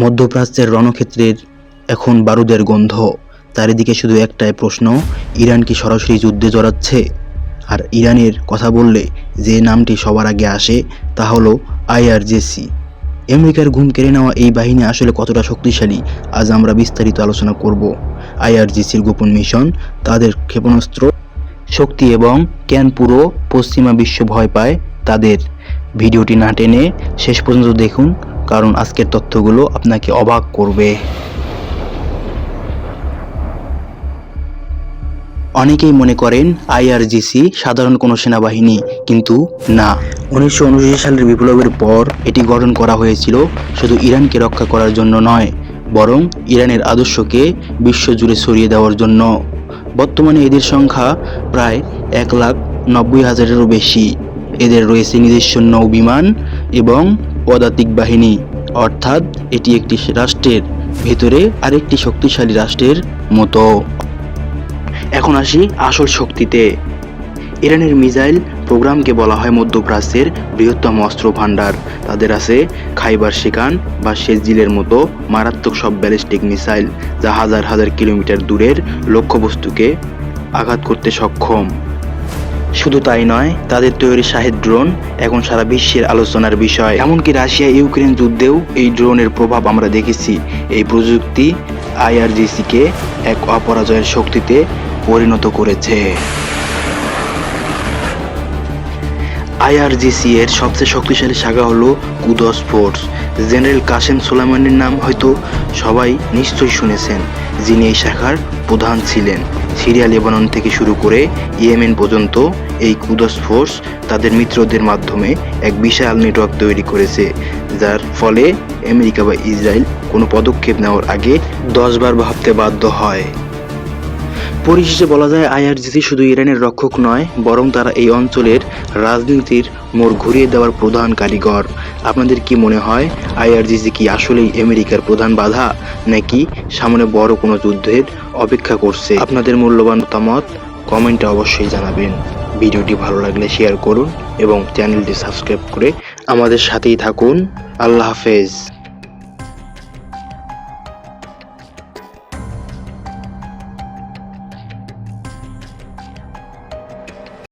মধ্যপ্রাচ্যের রণক্ষেত্রের এখন বারুদের গন্ধ। চারিদিকে শুধু একটাই প্রশ্ন, ইরান কি সরাসরি যুদ্ধে জড়াচ্ছে? আর ইরানের কথা বললে যে নামটি সবার আগে আসে তা হলো আইআরজিসি। আমেরিকার ঘুম কেড়ে নেওয়া এই বাহিনী আসলে কতটা শক্তিশালী, আজ আমরা বিস্তারিত আলোচনা করব। আইআরজিসির গোপন মিশন, তাদের ক্ষেপণাস্ত্র শক্তি এবং কেন পুরো পশ্চিমা বিশ্ব ভয় পায় তাদের। ভিডিওটি না টেনে শেষ পর্যন্ত দেখুন, কারণ আজকের তথ্যগুলো আপনাকে অবাক করবে। অনেকেই মনে করেন আইআরজিসি সাধারণ কোনো সেনাবাহিনী, কিন্তু না। 1979 সালের বিপ্লবের পর এটি গঠন করা হয়েছিল শুধু ইরানকে রক্ষা করার জন্য নয়, বরং ইরানের আদর্শকে বিশ্বজুড়ে ছড়িয়ে দেওয়ার জন্য। বর্তমানে এদের সংখ্যা প্রায় 1,90,000-এরও বেশি। এদের রয়েছে নিজস্ব নৌবিমান এবং পদাতিক বাহিনী, অর্থাৎ এটি একটি রাষ্ট্রের ভেতরে আরেকটি শক্তিশালী রাষ্ট্রের মতো। এখন আসি আসল শক্তিতে। ইরানের মিসাইল প্রোগ্রামকে বলা হয় মধ্যপ্রাচ্যের বৃহত্তম অস্ত্র ভান্ডার। তাদের আছে খাইবার শিকান বা শেজজিলের মতো মারাত্মক সব ব্যালিস্টিক মিসাইল, যা হাজার হাজার কিলোমিটার দূরের লক্ষ্যবস্তুকে আঘাত করতে সক্ষম। শুধু তাই নয়, তাদের তৈরি শাহেদ ড্রোন এখন সারা বিশ্বের আলোচনার বিষয়। এমনকি রাশিয়া ইউক্রেন যুদ্ধেও এই ড্রোনের প্রভাব আমরা দেখেছি। এই প্রযুক্তি আইআরজিসিকে এক অপরাজয়ের শক্তিতে পরিণত করেছে। আইআরজিসি এর সবচেয়ে শক্তিশালী শাখা হলো কুদস ফোর্স। জেনারেল কাসেম সোলাইমানির নাম হয়তো সবাই নিশ্চয়ই শুনেছেন, যিনি এই শাখার প্রধান ছিলেন। সিরিয়া, লেবানন থেকে শুরু করে ইয়েমেন পর্যন্ত এই কুদস ফোর্স তাদের মিত্রদের মাধ্যমে এক বিশাল নেটওয়ার্ক তৈরি করেছে, যার ফলে আমেরিকা বা ইসরায়েল কোনো পদক্ষেপ নেওয়ার আগে 10 বার ভাবতে বাধ্য হয়। পরিশেষে বলা যায়, আইআরজিসি শুধু ইরানের রক্ষক নয়, বরং তারা এই অঞ্চলের রাজনীতির মোড় ঘুরিয়ে দেওয়ার প্রধান কারিগর। আপনাদের কি মনে হয়, আইআরজিসি কি আসলেই আমেরিকার প্রধান বাধা, নাকি সামনে বড় কোনো যুদ্ধের অপেক্ষা করছে? আপনাদের মূল্যবান মতামত কমেন্টে অবশ্যই জানাবেন। ভিডিওটি ভালো লাগলে শেয়ার করুন এবং চ্যানেলটি সাবস্ক্রাইব করে আমাদের সাথেই থাকুন। আল্লাহ হাফেজ।